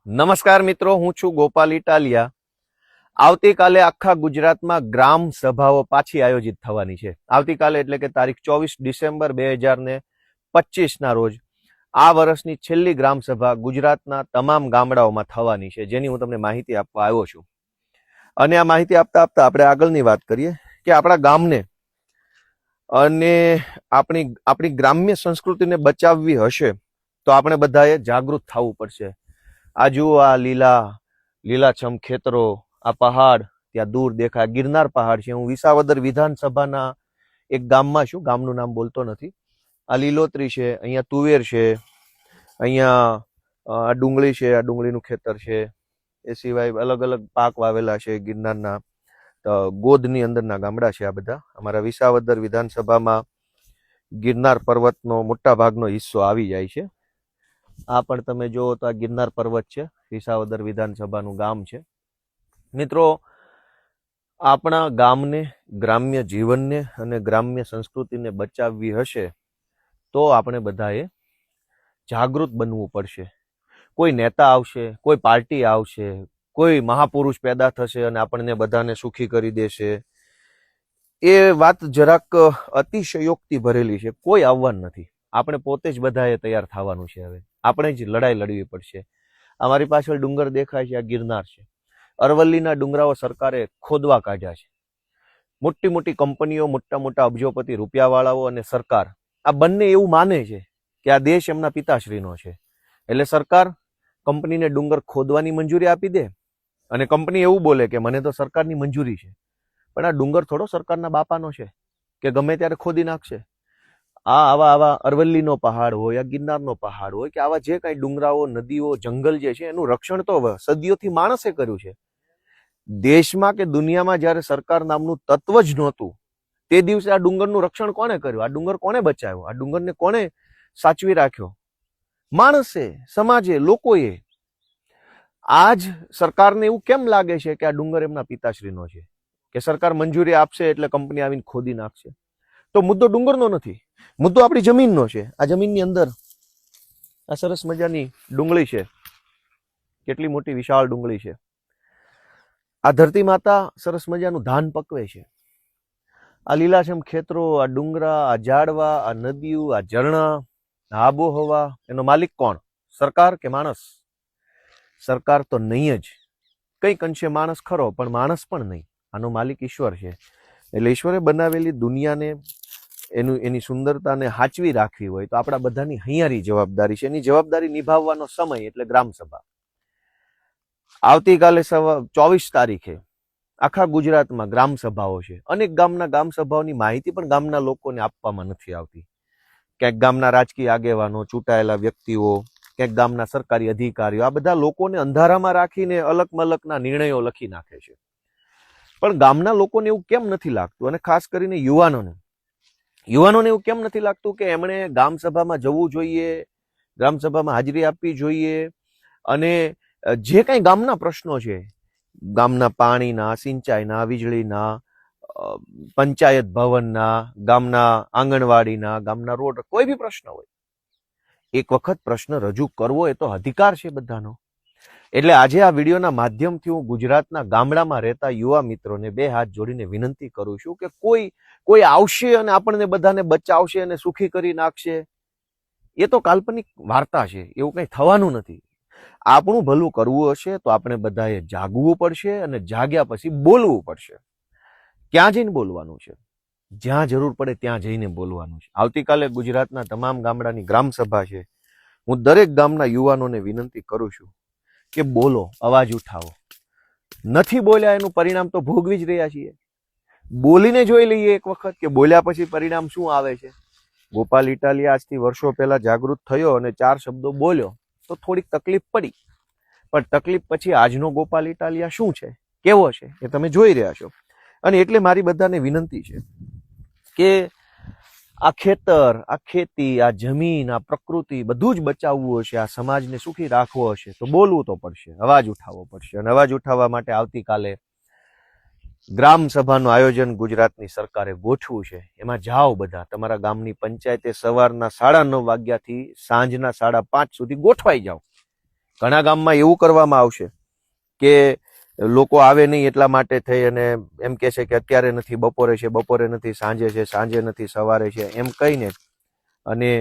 નમસ્કાર મિત્રો, હું છું ગોપાલ ઇટાલિયા. આવતીકાલે આખા ગુજરાતમાં ગ્રામ સભાઓ પાછી આયોજિત થવાની છે. આવતીકાલે એટલે કે તારીખ 24 ડિસેમ્બર 2025 ના રોજ આ વર્ષની છેલ્લી ગ્રામ સભા ગુજરાતના તમામ ગામડાઓમાં થવાની છે, જેની હું તમને માહિતી આપવા આવ્યો છું. અને આ માહિતી આપતા આપતા આપણે આગળની વાત કરીએ કે આપણા ગામને અને આપણી ગ્રામ્ય સંસ્કૃતિને બચાવવી હશે તો આપણે બધાએ જાગૃત થવું પડશે. આ જુઓ, આ લીલાછમ ખેતરો, આ પહાડ ત્યાં દૂર દેખાય ગિરનાર પહાડ છે. હું વિસાવદર વિધાનસભાના એક ગામમાં છું, ગામનું નામ બોલતો નથી. આ લીલોતરી છે, અહીંયા તુવેર છે, અહીંયા આ ડુંગળી છે, આ ડુંગળીનું ખેતર છે. એ સિવાય અલગ અલગ પાક વાવેલા છે ગિરનારના ગોદની અંદરના ગામડા છે. આ બધા અમારા વિસાવદર વિધાનસભામાં ગિરનાર પર્વતનો મોટા ભાગનો હિસ્સો આવી જાય છે. આ પણ તમે જુઓ તો આ ગિરનાર પર્વત છે, વિસાવદર વિધાનસભાનું ગામ છે. મિત્રો, આપણા ગામને, ગ્રામ્ય જીવનને અને ગ્રામ્ય સંસ્કૃતિને બચાવવી હશે તો આપણે બધાએ જાગૃત બનવું પડશે. કોઈ નેતા આવશે, કોઈ પાર્ટી આવશે, કોઈ મહાપુરુષ પેદા થશે અને આપણને બધાને સુખી કરી દેશે, એ વાત જરાક અતિશયોક્તિ ભરેલી છે. કોઈ આવવાનું નથી. આપણે પોતે જ બધાએ તૈયાર થવાનું છે. હવે આપણે જ લડાઈ લડવી પડશે. અમારી પાછળ ડુંગર દેખાય છે, આ ગિરનાર છે. અરવલ્લીના ડુંગરાઓ સરકારે ખોદવા કાઢ્યા છે. મોટી મોટી કંપનીઓ, મોટા મોટા અબજોપતિ રૂપિયાવાળાઓ અને સરકાર, આ બંને એવું માને છે કે આ દેશ એમના પિતાશ્રીનો છે. એટલે સરકાર કંપનીને ડુંગર ખોદવાની મંજૂરી આપી દે અને કંપની એવું બોલે કે મને તો સરકારની મંજૂરી છે. પણ આ ડુંગર થોડો સરકારના બાપાનો છે કે ગમે ત્યારે ખોદી નાખશે. આવા અરવલ્લીનો પહાડ હોય, આ ગિરનારનો પહાડ હોય કે આવા જે કાંઈ ડુંગરાઓ, નદીઓ, જંગલ જે છે એનું રક્ષણ તો સદીઓથી માણસે કર્યું છે. દેશમાં કે દુનિયામાં જ્યારે સરકાર નામનું તત્વ જ નહોતું તે દિવસે આ ડુંગરનું રક્ષણ કોણે કર્યું? આ ડુંગર કોણે બચાવ્યો? આ ડુંગરને કોણે સાચવી રાખ્યો? માણસે, સમાજે, લોકોએ. આજ સરકારને એવું કેમ લાગે છે કે આ ડુંગર એમના પિતાશ્રીનો છે કે સરકાર મંજૂરી આપશે એટલે કંપની આવીને ખોદી નાખશે? તો મુદ્દો ડુંગરનો નથી, મુદ્દો આપણી જમીનનો છે. આ જમીનની અંદર આ સરસ મજાની ડુંગળી છે, કેટલી મોટી વિશાળ ડુંગળી છે. આ ધરતી માતા સરસ મજાનું ધાન પકવે છે. આ લીલાછમ ખેતરો, આ ડુંગરા, આ ઝાડવા, આ નદીઓ, આ ઝરણા, આબોહવા, એનો માલિક કોણ? સરકાર કે માણસ? સરકાર તો નહીં જ. કંઈક અંશે માણસ ખરો, પણ માણસ પણ નહીં. આનો માલિક ઈશ્વર છે. એટલે ઈશ્વરે બનાવેલી દુનિયાને, એની સુંદરતાને સાચવી રાખવી હોય તો આપણા બધાની હૈયારી જવાબદારી છે. એની જવાબદારી નિભાવવાનો સમય એટલે ગ્રામ સભા. આવતીકાલે 24 તારીખે આખા ગુજરાતમાં ગ્રામ સભાઓ છે. અનેક ગામના ગ્રામ સભાઓની માહિતી પણ ગામના લોકોને આપવામાં નથી આવતી. ક્યાંક ગામના રાજકીય આગેવાનો, ચૂંટાયેલા વ્યક્તિઓ, ક્યાંક ગામના સરકારી અધિકારીઓ, આ બધા લોકોને અંધારામાં રાખીને અલગ મલકના નિર્ણયો લખી નાખે છે. પણ ગામના લોકોને એવું કેમ નથી લાગતું, અને ખાસ કરીને યુવાનોને એવું કેમ નથી લાગતું કે એમણે ગ્રામ સભામાં જવું જોઈએ, ગ્રામ સભામાં હાજરી આપવી જોઈએ અને જે કાંઈ ગામના પ્રશ્નો છે, ગામના પાણીના, સિંચાઈના, વીજળીના, પંચાયત ભવનના, ગામના આંગણવાડીના, ગામના રોડ, કોઈ બી પ્રશ્ન હોય, એક વખત પ્રશ્ન રજૂ કરવો એ તો અધિકાર છે બધાનો. એટલે આજે આ વિડીયોના માધ્યમથી હું ગુજરાતના ગામડામાં રહેતા યુવા મિત્રોને બે હાથ જોડીને વિનંતી કરું છું કે કોઈ આવશે અને આપણને બધાને બચાવશે અને સુખી કરી નાખશે, એ તો કાલ્પનિક વાર્તા છે. એવું કંઈ થવાનું નથી. આપણું ભલું કરવું હશે તો આપણે બધાએ જાગવું પડશે અને જાગ્યા પછી બોલવું પડશે. ક્યાં જઈને બોલવાનું છે? જ્યાં જરૂર પડે ત્યાં જઈને બોલવાનું છે. આવતીકાલે ગુજરાતના તમામ ગામડાની ગ્રામ સભા છે. હું દરેક ગામના યુવાનોને વિનંતી કરું છું કે બોલો, અવાજ ઉઠાવો. નથી બોલ્યા એનું પરિણામ તો ભોગવી જ રહ્યા છીએ. બોલીને જોઈ લઈએ એક વખત કે બોલ્યા પછી પરિણામ શું આવે છે. ગોપાલ ઇટાલિયા આજથી વર્ષો પહેલા જાગૃત થયો અને 4 શબ્દો બોલ્યો તો થોડીક તકલીફ પડી, પણ તકલીફ પછી આજનો ગોપાલ ઇટાલિયા શું છે, કેવો છે, એ તમે જોઈ રહ્યા છો. અને એટલે મારી બધાને વિનંતી છે કે આ ખેતર, આ ખેતી, આ જમીન, આ પ્રકૃતિ બધું જ બચાવવું હશે, આ સમાજને સુખી રાખવો હશે તો બોલવું તો પડશે, અવાજ ઉઠાવવો પડશે. અને અવાજ ઉઠાવવા માટે આવતીકાલે ગ્રામ સભાનું આયોજન ગુજરાતની સરકારે ગોઠવું છે. એમાં જાઓ બધા. તમારા ગામની પંચાયતે સવારના 9:30 વાગ્યાથી સાંજના 5:30 સુધી ગોઠવાઈ જાઓ. ઘણા ગામમાં એવું કરવામાં આવશે કે લોકો આવે નહીં એટલા માટે થઈ અને એમ કહે છે કે અત્યારે નથી, બપોરે છે, બપોરે નથી, સાંજે છે, સાંજે નથી, સવારે છે, એમ કહીને અને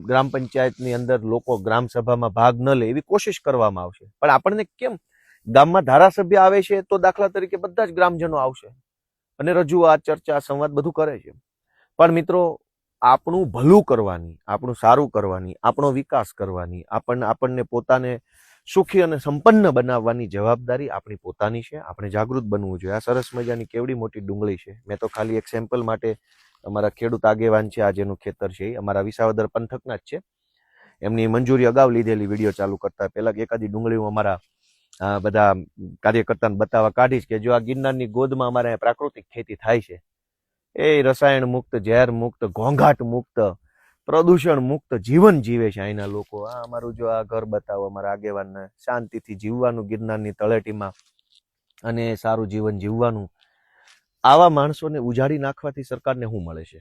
ગ્રામ પંચાયતની અંદર લોકો ગ્રામ સભામાં ભાગ ન લે એવી કોશિશ કરવામાં આવશે. પણ આપણને કેમ ગામમાં ધારાસભ્ય આવે છે તો દાખલા તરીકે બધા જ ગ્રામજનો આવશે અને રજૂઆત, ચર્ચા, સંવાદ બધું કરે છે. પણ મિત્રો, આપણું ભલું કરવાની, આપણું સારું કરવાની, આપણો વિકાસ કરવાની, આપણને પોતાને સુખી અને સંપન્ન બનાવવાની જવાબદારી આપણી પોતાની છે. આપણે જાગૃત બનવું જોઈએ. આ સરસ મજાની કેવડી મોટી ડુંગળી છે. મેં તો ખાલી એક સેમ્પલ માટે અમારા ખેડૂત આગેવાન છે, આ જેનું ખેતર છે, અમારા વિસાવદર પંથકના જ છે, એમની મંજૂરી અગાઉ લીધેલી વિડીયો ચાલુ કરતા પહેલા એકાદી ડુંગળી અમારા બધા કાર્યકર્તાને બતાવવા કાઢીશ કે જો આ ગિરનારની ગોદમાં અમારે પ્રાકૃતિક ખેતી થાય છે, એ રસાયણ મુક્ત, ઝેર મુક્ત, ઘોંઘાટ મુક્ત, પ્રદૂષણ મુક્ત જીવન જીવે છે અહીંના લોકો. આ અમારું જો આ ઘર બતાવો અમારા આગેવાનને, શાંતિથી જીવવાનું ગિરનારની તળેટીમાં અને સારું જીવન જીવવાનું. આવા માણસોને ઉજાડી નાખવાથી સરકારને શું મળે છે?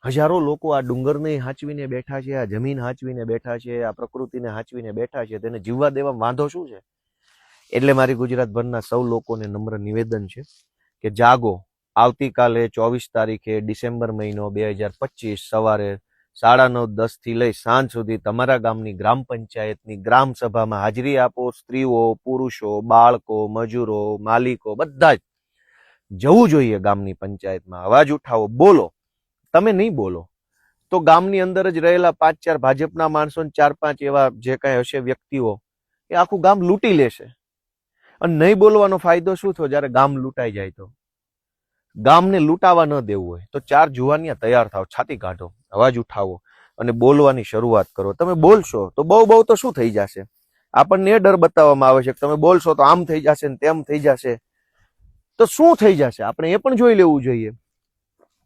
હજારો લોકો આ ડુંગરને હાચવીને બેઠા છે, આ જમીન હાચવીને બેઠા છે, આ પ્રકૃતિને હાચવીને બેઠા છે, તેને જીવવા દેવા વાંધો શું છે? એટલે મારી ગુજરાતભરના સૌ લોકોને નમ્ર નિવેદન છે કે જાગો. આવતીકાલે 24 તારીખે ડિસેમ્બર મહિનો 2025 સવારે 9:30 થી લઈ સાંજ સુધી તમારા ગામની ગ્રામ પંચાયતની ગ્રામ સભામાં હાજરી આપો. સ્ત્રીઓ, પુરુષો, બાળકો, મજૂરો, માલિકો બધા જ જવું જોઈએ ગામની પંચાયતમાં. અવાજ ઉઠાવો, બોલો. તમે નહીં બોલો તો ગામની અંદર જ રહેલા 5-4 ભાજપના માણસો, 4-5 એવા જે કાંઈ હશે વ્યક્તિઓ, એ આખું ગામ લૂંટી લેશે. અને નહીં બોલવાનો ફાયદો શું થયો? જ્યારે ગામ લૂંટાઈ જાય તો ગામને લૂંટાવા ન દેવું હોય તો 4 જુવાનિયા તૈયાર થાવ, છાતી કાઢો, અવાજ ઉઠાવો અને બોલવાની શરૂઆત કરો. તમે બોલશો તો બહુ તો શું થઈ જશે? આપણને એ ડર બતાવવામાં આવે છે કે તમે બોલશો તો આમ થઈ જશે ને તેમ થઈ જશે. તો શું થઈ જશે? આપણે એ પણ જોઈ લેવું જોઈએ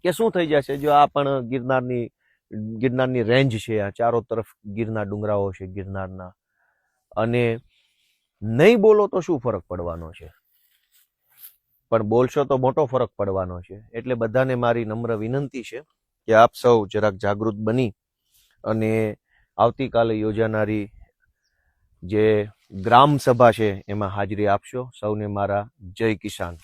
કે શું થઈ જશે. જો આ પણ ગિરનારની રેન્જ છે, આ ચારો તરફ ગીરના ડુંગરાઓ છે ગિરનારના, અને નહીં બોલો તો શું ફરક પડવાનો છે? પણ બોલશો તો મોટો ફરક પડવાનો છે. એટલે બધાને મારી નમ્ર વિનંતી છે કે આપ સૌ જરાક જાગૃત બની અને આવતીકાલે યોજાનારી જે ગ્રામ સભા છે એમાં હાજરી આપશો. સૌને મારા જય કિસાન.